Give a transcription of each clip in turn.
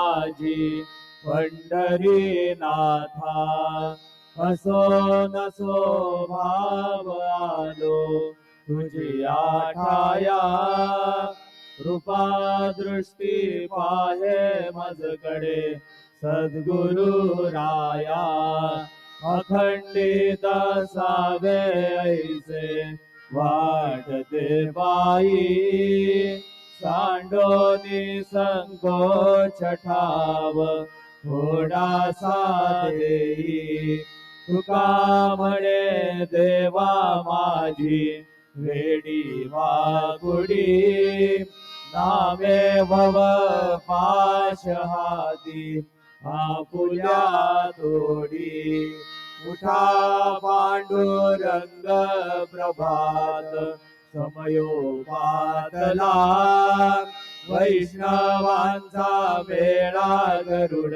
माझी पंढरीनाथा, असो नसो भाव आलो तुझी आठाया, रूपा दृष्टी पाहे मजकडे सद्गुरु राया, अखंडित सावे ऐसे वाटते पायी, सांडोनी संकोच ठाव थोडासा देई, तुका म्हणे देवा माझी वेडी वाकुडी, नामे भव पाश हाती आपुल्या तोडी, उठा पांडुरंग प्रभात समयोपातला, वैष्णवांचा मेळा गरुड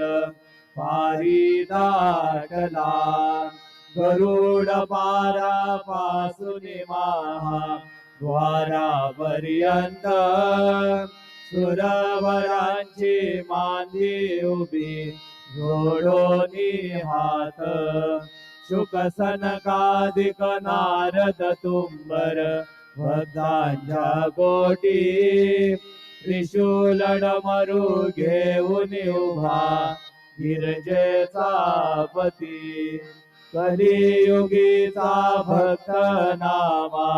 पारी दाटला, गरुड पारा पासून महा द्वारापर्यंत, सुरवरांची मांदी उभी जोडोनी हात, शुक सनकादिक नारद तुंबर भक्तांच्या कोटी, त्रिशूल डमरू घेऊन उभा गिरजेचा पती, कलियुगीचा भक्त नामा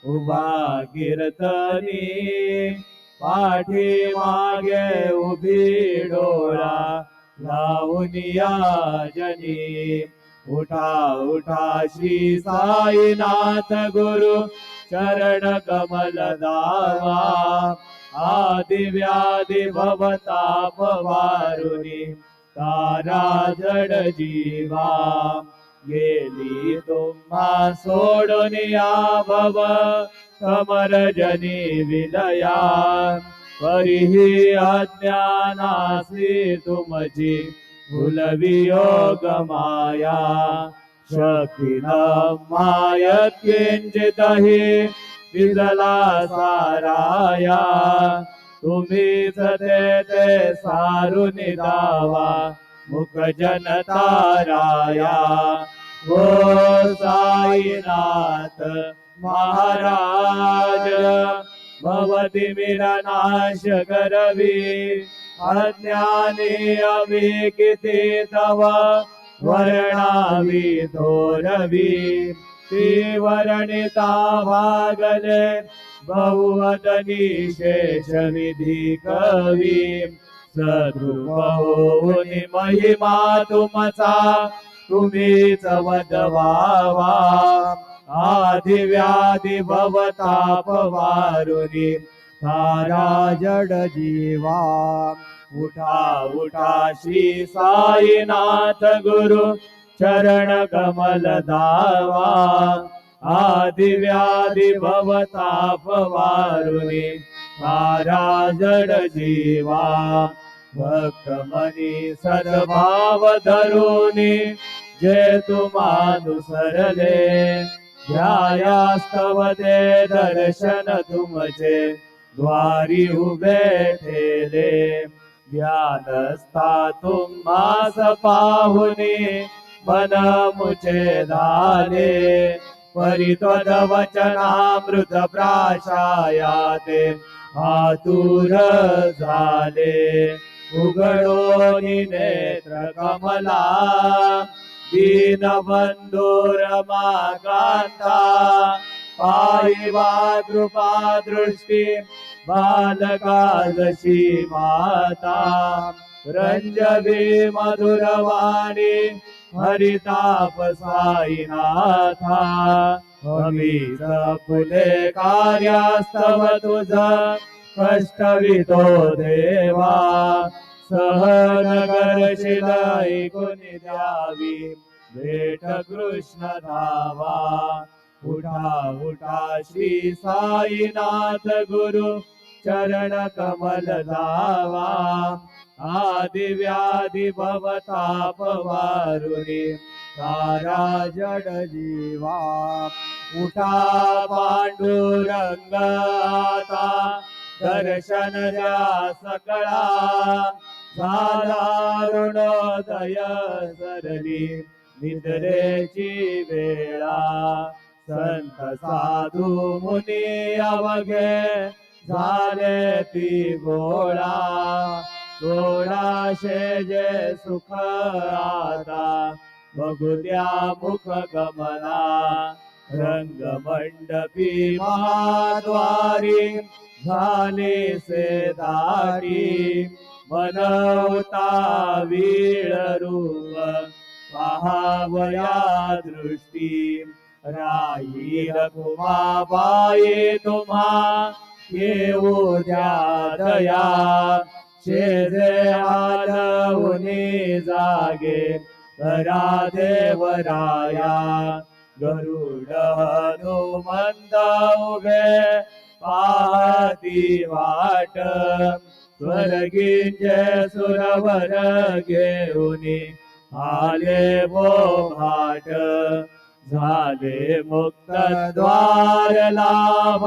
उभा कीर्तनी, पाठी मागे उभी डोळा लावून या जनी, उठा उठा श्री साईनाथ गुरु चरण कमल दावा, आदि व्याधी भवताप वारुणी तारा जड जीवा, गेली तुम्हा सोडून या भव कमर जनी विलया, परिही अज्ञानासी तुमची भुलवी योग माया, शक्ती न मायत किंचितहि विजला साराया, तुम्हीच ते सारून दावा मुख जनताराया, गो साईनाथ महाराज भवतिमिर नाश करवी, अज्ञानी अमी किती तव वर्णावी थोरवी, ती वर्णिता भागले बहुवदनी शेष विधी कवी, सद्रूप होऊन महिमा तुमचा तुम्हीच वदवावा, आदि व्याधी भवताप वारुणी तारा जड जीवा, उठा उठा श्री साईनाथ गुरु चरण कमल दावा, आदि व्याधी भवताप वारुणी तारा जड जीवा, भक्त मनी सद्भाव धरुनी जे तुम्हानुसरले, ध्यायास्तव ते दर्शन तुमचे द्वारी उभे ठेले, ध्यानस्था तुम्हास पाहुनी मन मुचे झाले, परित्वद वचनामृत प्राशायाते आतुर झाले, उघडोनी नेत्र कमला दीनबंधू रमाकांता, पायी कृपा दृष्टी बालका जशी माता, रंजवी मधुरवाणी हरिताप साईनाथा, अमीच फुले कार्यास्तव तुझ कष्टवितो देवा, सहन करशील ऐकून द्यावी भेट कृष्ण धावा, उठा उठा श्री साईनाथ गुरु चरण कमल धावा, आदि व्याधी भवताप वारुणी तारा जड जीवा, उठा पांडुरंगाता दर्शन द्या सकळा, झाला अरुणोदय सरली निद्रेची वेळा संत साधू मुनी अवघे झाले ती गोळा 1600 जे सुख आता बघू द्या मुख गमना रंगमंडपी महाद्वारी झाले से दाटी मनवता वीळ रूप पहावया दृष्टी राहील कुमाबाई तुम्हा येऊ द्या दया शेजे आलवुनी जागे करा देवराया गरुड हनुमंत उभे पाहती वाट स्वर्गीचे सुरवर घेऊनी आले वो भाट झाले मुक्त द्वार लाभ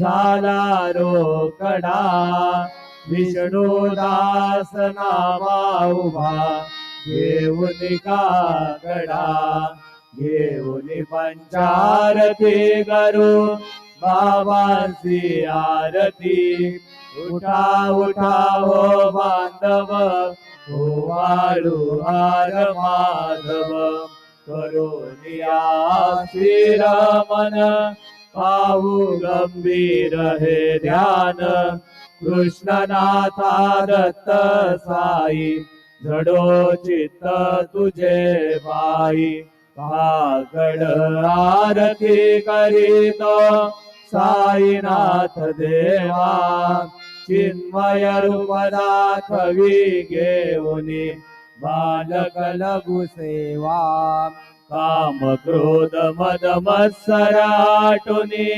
झाला रोकडा विष्णुदास नामा उभा घेऊन काकडा घेऊन पंचारती करू बाबांची आरती उठा उठा हो बांधव हो वाळू हार माधव करोनिया स्थिर मन पाहू गंभीर हे ध्यान कृष्णनाथा दत्त साई जडो चित्त तुझे पायी काकड आरती करीत साईनाथ देवा चिन्मय रूप दाखवी घेऊनी बालक लघु सेवा काम क्रोध मद मत्सर आटुनी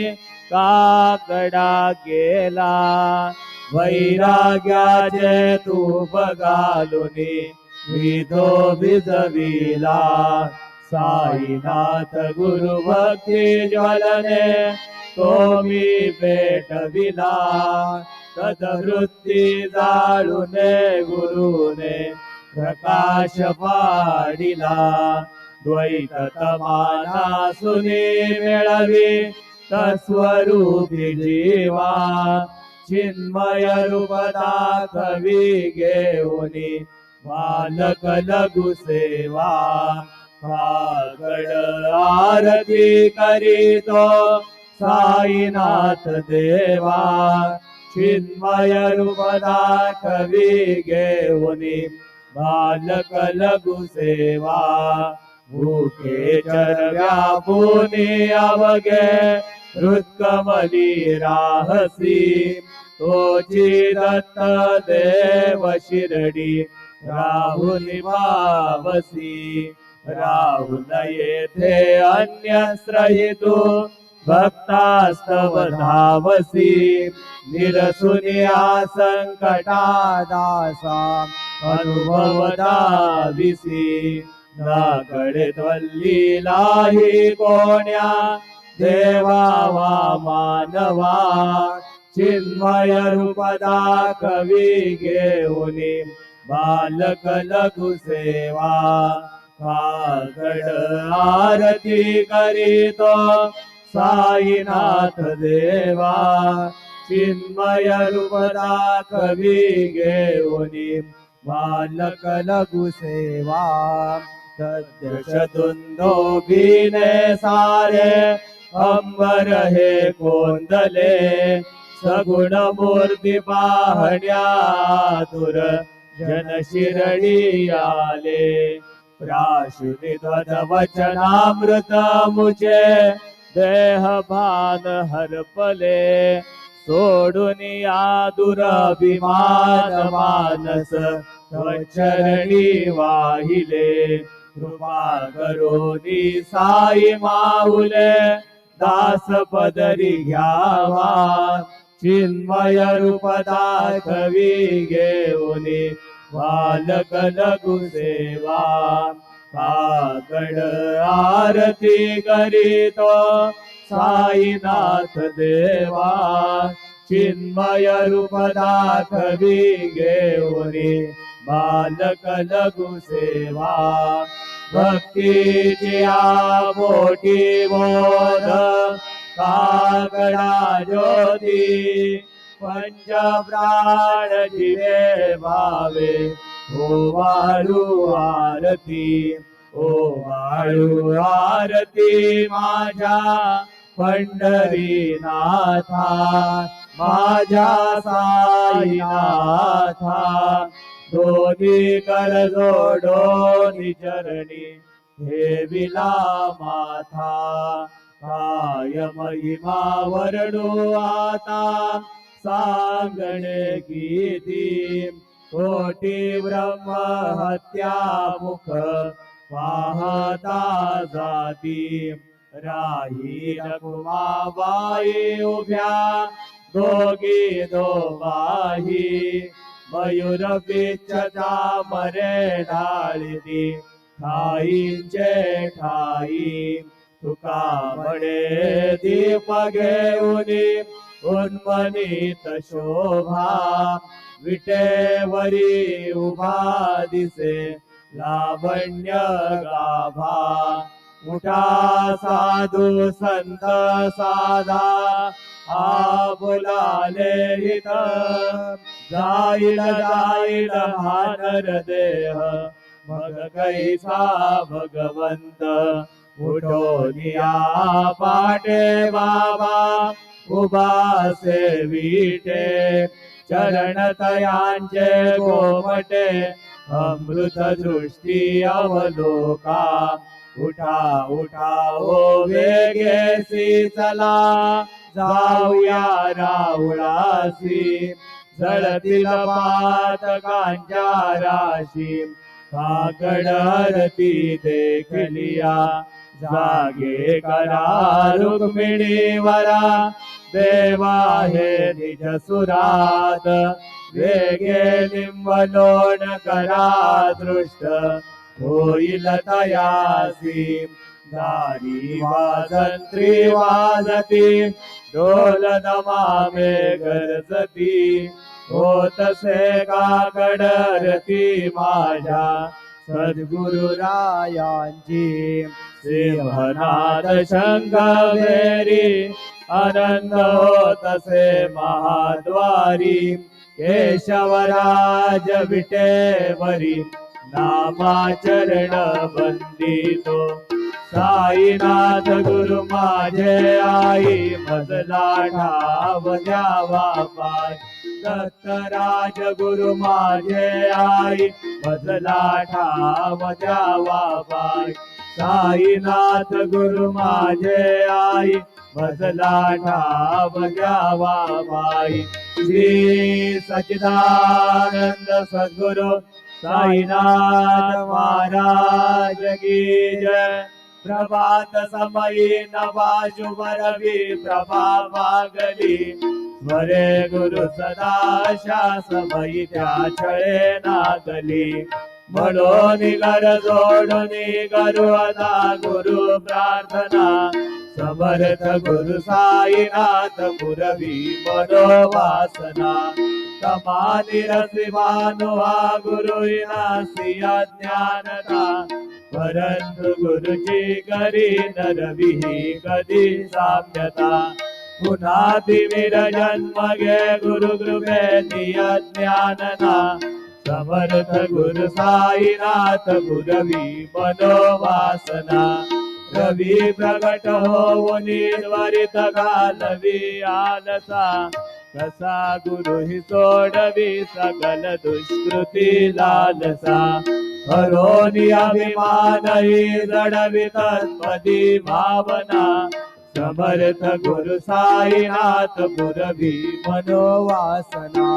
काकडा गेला वैराग्याचे तूप घालुनी विधो भिजविला साईनाथ गुरु भक्ती ज्वलने तो मी पेटविला तदवृत्ती जाळूने गुरुने प्रकाश पाडिला द्वैत तमाना सुनी मिळवी तस्वरूपी जीवा चिन्मय रूप दाखवी घेऊनी बालक लघु सेवा काकड आरती करीतो साईनाथ देवा चिन्मय रूप दाखवी घेऊनी बालक लघु सेवा भूखे चरव्यापुनी अवघे हृत्कमली राहसी तोची दत्त देव शिरडी राहुनी भावसी राहुल येथे अन्यश्रहितु भक्तास्तव धावसी निरसुनिया संकटा दासा अनुभव दाविसी नाकडे त्वल्लीलाही कोण्या देवा वा मानवा चिन्मय रूप दाखवी घेऊनी बालक लघु सेवा काकड आरती करीतो साईनाथ देवा चिन्मय रूप दाखवी घेऊनी बालक लघु सेवा तद्यशतुंदो बीने सारे अंबर हे कोंदले सगुण मूर्ती पाहण्या तुर जन शिरडी आले प्राशुनी ध्वज वचनामृत मुचे देह भान हरपले सोडून या दुरभिमान मानस चरणी वाहिले कृपा करोनी साई माऊले दास पदरी घ्यावा चिन्मय रूप दाखवी घेऊनी बालक लघु सेवा काकड आरती करीतो साईनाथ देवा चिन्मय रूप दाखवी घेऊनी बालक लघु सेवा भक्तीची मोठी बोध काकडा ज्योती पंच प्राण जिवे भावे ओ वाळू आरती ओ वाळू आरती माझ्या पंढरीनाथा माझ्या साईनाथा दोन्ही कर जोडोनी चरणी हे विला माथा काय महिमा वर्णो आता सांगणे किती कोटी ब्रह्म हत्या मुख पाहता जाती राही रखुमाबाई उभ्या दोघी दोबाही मयूर बिच्छचा मरे ढाळली ठाईंचे ठाई तुका म्हणे दीप घेऊनी उन्मनीत शोभा विटेवरी उभा दिसे लावण्य गाभा उठा साधू संत साधा आ बोलाले हित जाईल जाईल हा नरदेह मग कैसा भगवंत उठोनिया पाटे बाबा उभासे विटे चरण तयांचे गोमटे अमृत दृष्टी अवलोका उठा उठा ओ वेगेसी चला जाऊया राहुळासी जळतील पातकांच्या राशी काकड आरती देखलिया जागे करा रुक्मिणीवरा देवा हे निज सुरात वेगे निंबलोण करा दृष्ट होईल तयासी दारी वाजंत्री वाजती ढोल दमामे गरजती होतसे काकड रती माझ्या सद्गुरुरायांची सिंहनाद शंख भेरी आनंद होतसे महाद्वारी केशवराज विटेवरी नामाचरण वंदितो साईनाथ गुरु माझे आई मजला ठाव द्यावा पाय दत्तराज गुरु माझे आई मजला ठाव द्यावा पाय साईनाथ गुरु माझे आई मजला ठाव द्यावा पाय श्री सच्चिदानंद सद्गुरु साईनाथ महाराज की जय प्रभात समयी नवा शुभ रवि प्रभा मागली स्वरे गुरु सदा शासमयी त्या छळे नागली म्हणून घर जोडून करू आता गुरु प्रार्थना समर्थ गुरु साईनाथ पुरवी मनोवासना समानी रसिवानुहा गुरु नासिया ज्ञानता परंतु गुरुची करी नरविही कधी साम्यता पुन्हा दिवीर जन्म घे गुरु कृपेची अज्ञानना समर्थ गुरु साईनाथ गुरवी मनोवासना रवी प्रगट होऊन त्वरित घालवी आलसा कसा गुरु हि सोडवी सकल दुष्कृती लालसा हरोनी अभिमान हि जडवी तत्पदी भावना समर्थ गुरु साईनाथ पुरवी मनोवासना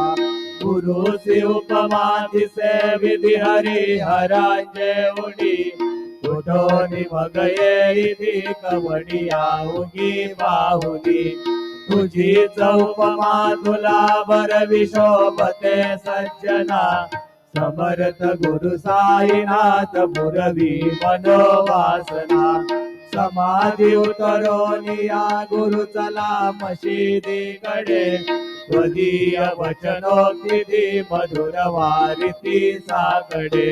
गुरु सी उपमा दिसे विधी हरी हरांचे उडी कुठोनी मग येई कवडिया उगी बाहुली तुझी उपमा तुला बरवी शोभते सज्जना समर्थ गुरु साईनाथ पुरवी मनोवासना समाधी उतरोनिया गुरु चला मशिदीकडे स्वदीय वचनोक्ती मधुर वारिती साकडे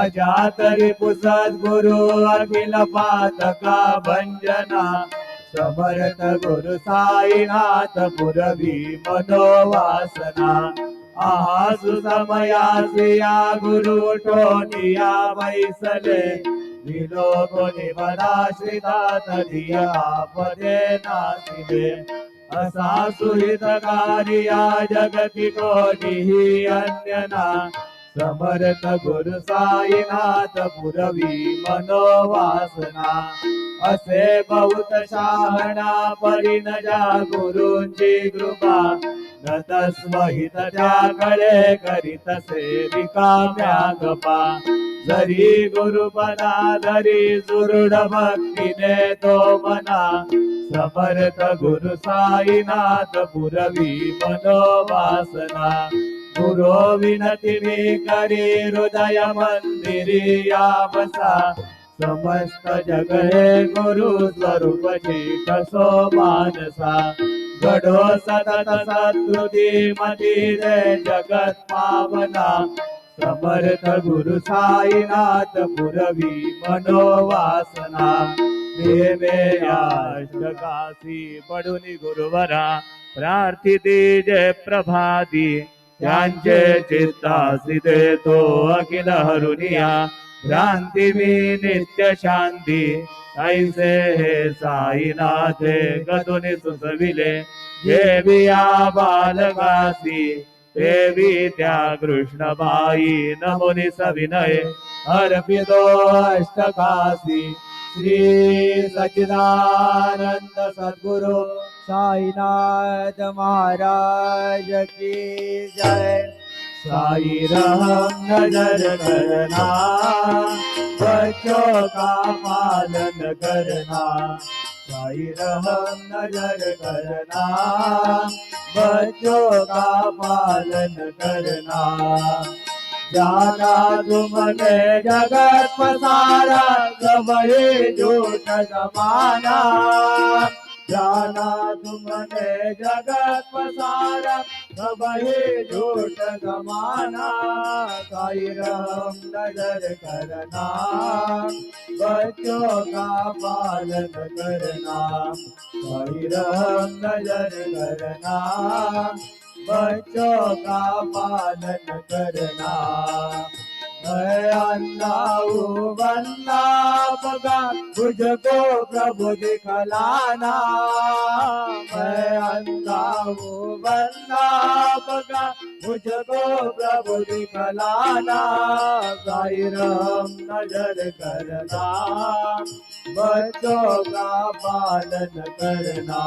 अजातरी पुसद गुरु अखिल पातका भंजना समर्थ गुरु साईनाथ पुरवी मनोवासना आहासु समयासिया गुरु ठोनिया वैसले विलोको निवदाश्रिता तदिया आपदे नासिले असा सुहितकारिया जगति कोटिहि अन्यना समर्थ गुरु साईनाथ पुरवी मनोवासना असे बहुत शहाणा परिणजा गुरूंची कृपा न तस्महित त्याकडे करीत सेविकाम्या गपा जरी गुरुपदा धरी सुदृढ भक्तीने तो मना समर्थ गुरु साईनाथ पुरवी मनोवासना गुरो विनती मी करी हृदय मंदिरी या बसा समस्त जग हे गुरु स्वरूप ठसो मानसा घडो सतत सत्कृती मती दे जगत पावना समर्थ गुरु साईनाथ पुरवी मनोवासना देवे अष्टकाशी पडुनी गुरुवरा प्रार्थिती जय प्रभाती त्यांचे चित्तासी देतो अखिल हरुनिया भ्रांती मी नित्य शांती ऐसे हे साईनाथे कदुनी सुचविले जे बिया बालकासी देवी त्या कृष्णबाई नमुनी सविनय अर्पितो अष्टकाशी श्री सच्चिदानंद सद्गुरु साईनाथ महाराज की जय। साई रहम नजर करना बच्चों का पालन करना साई रहम नजर करना बच्चों का पालन करना जाना तुमने जगत पसारा सबरे झूठ जमाना जाना तुमने जगत पसारा सबरे झूठ जमाना साई रहम नजर करना बच्चों का पालन करना साई रहम नजर करना बच्चों का पालन करना मैं अन्ना हूँ बन्ना बगा मुझको प्रभु दिखलाना मैं अन्ना हूँ बन्ना बगा मुझको प्रभु दिखलाना साई रहम नजर करना बच्चों का पालन करना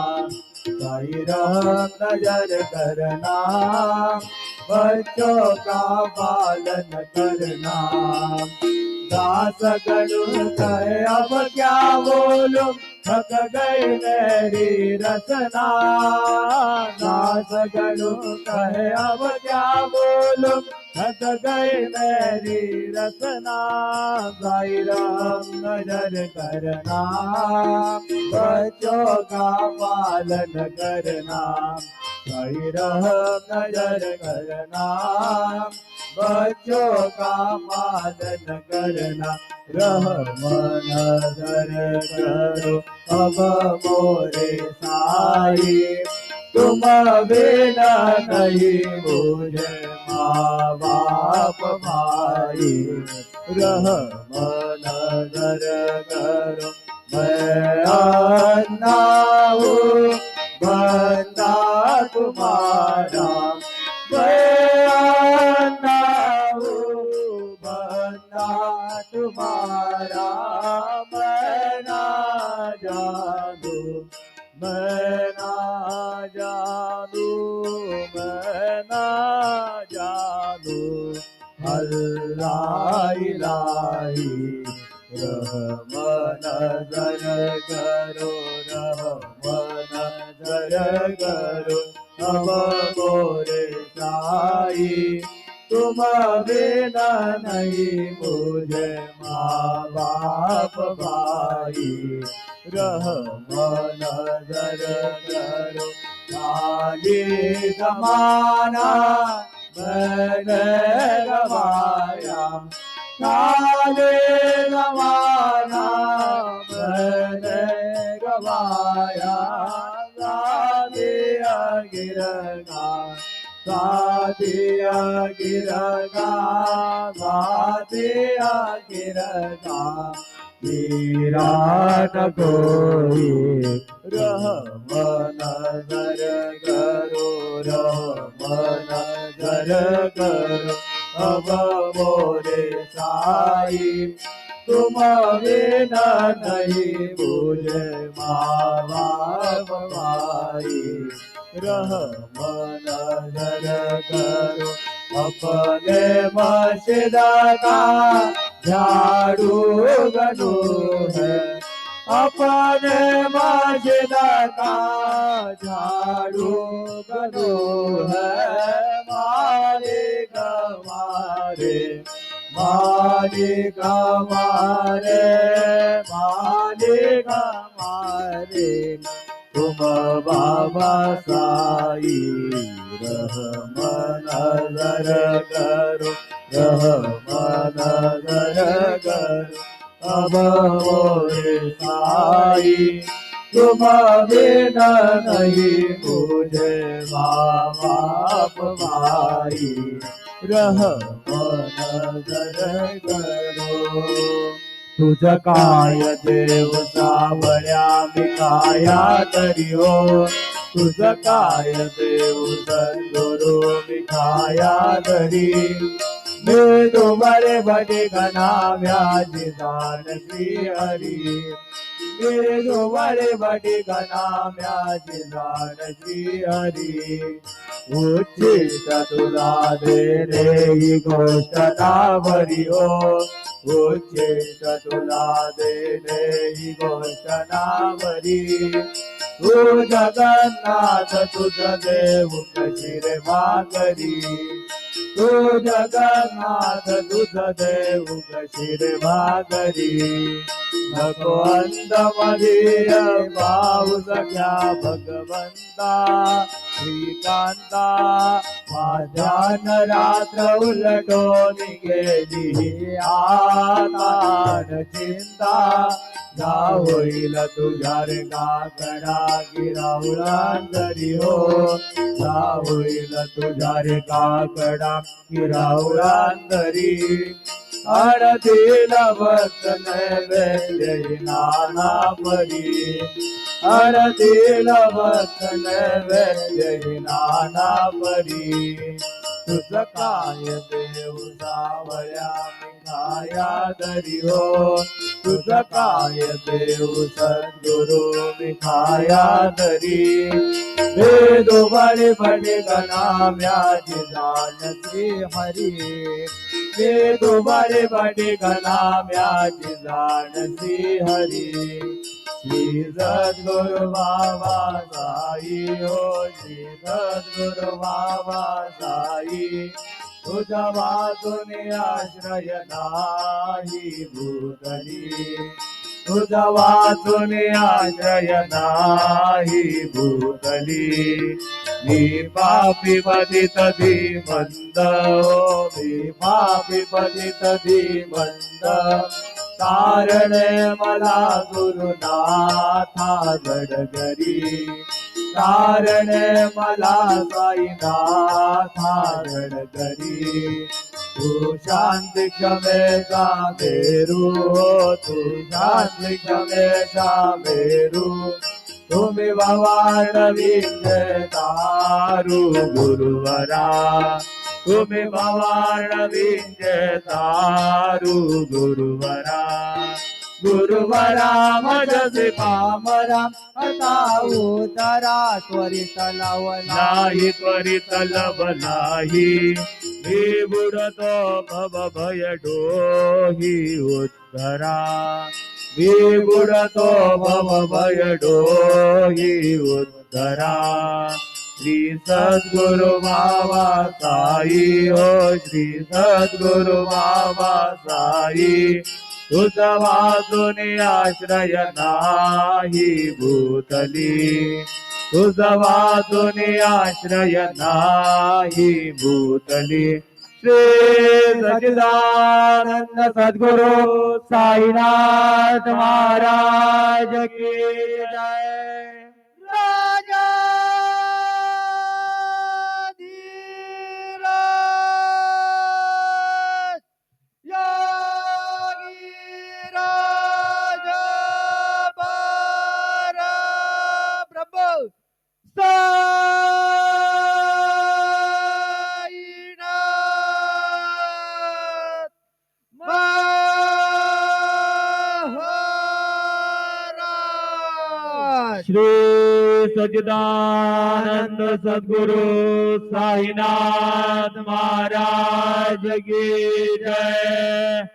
साई रहम नजर करना बच्चों का पालन करना दास गणु कहे अब क्या बोलूं थक गई मेरी रचना दास गणु कहे अब क्या बोलूं थक गई मेरी रचना साई रहम नजर करना बच्चों का पालन करना साई रहम नजर करना बच्चों का पालन करना रहम नजर करो अब मोरे साई तुम बिना नहीं मुझे माँ बाप भाई रहम नजर करो मैं अन्ना हूँ बंदा तुम्हारा मैं अन्ना हूँ बंदा तुम्हारा मैं ना जानू मैं ना जानू मैं ना जानू अल्लाह इलाही रहम नजर करो रहम नजर करो अब मोरे साई तुम बिना नहीं मुझे माँ बाप भाई रहम नजर करो काली जमाना मन गवाया काले जमाना मन गवाया सादिया गिरगा सादिया गिरगा सादिया गिरगा गिरा न कोई रहमन नजर करो रहमन नजर करो अब मोरे साई तुम बिना नहीं मुझे माँ बाप भाई रहमन नजर करो अपने मस्जिद का झाड़ू गनो है अपने मस्जिद का झाड़ू गनो है मालिक हमारे मालिक हमारे मालिक हमारे तुम बाबा साई रहमन नजर करो रहमन नजर करो अब मोरे साई तुम बिना नहीं मुझे माँ बाप भाई रहमन नजर करो तुझ काय देव सावळ्या मी काया तरी हो तुझ काय देव सद्गुरु मी काया तरी मी तुम्हारे बड़े घना व्याजी दान श्री हरि मी तुम्हारे बड़े घना व्याजी दान श्री हरि उच्चिष्ट तुला दे रे ही गोष्ट नावरी हो उच्चिष्ट तुला दे रे ही गोष्ट नावरी तू जगन्नाथ तुझ देव कशी रे मागरी तू जगन्नाथ तुझ देव कशी रे मागरी नको अंतमधीय पाऊस घ्या भगवंता श्रीकांता माझ्यान रात्र उलटून गेली आता चिंता जा होईल तुझ्या रे काकडा गिरावळांतरी हो जा होईल तुझ्या रे काकडा गिरावळांतरी अडतील भक्त नैवेद्य नाना परी अडतील भक्त नैवेद्य नाना परी तुझ काय देव सावळ्या मिठाया दरी हो तुझ काय देव सद्गुरु मिठाया दरी वेद बड़े बड़े गणा व्याज दान श्री हरि वेद बड़े बड़े गणा व्याज दान श्री हरि श्री सद्गुरु बाबा साई हो श्री सद्गुरु बाबा साई तुझा वाचून आश्रय नाही भूतली तुझा वाचून आश्रय नाही भूतली मी पापी पतित धीमंत मी पापी पतित धीमंत तारणे मला गुरुनाथा गडगरी तारणे मला साईनाथा गडगरी तू शांती क्षमेचा मेरू तू शांती क्षमेचा मेरू तुम्ही भवान विजय तारू गुरुवरा तुम्ही भवान विजय तारू गुरुवरा गुरुवरा मजसे पामरा आता उतरा त्वरित लावला नाही त्वरित लवलाही मी बुडतो भव भय डोही उत्तरा मी बुडतो भव भय डोही उत्तरा श्री सद्गुरु बाबा साई हो श्री सद्गुरु बाबा साई तुझा वाचून आश्रय नाही भूतली तुझा वाचून आश्रय नाही भूतली श्री सच्चिदानंद सद्गुरु साईनाथ महाराज की जय राजा श्री सच्चिदानंद सद्गुरु साईनाथ महाराज की जय।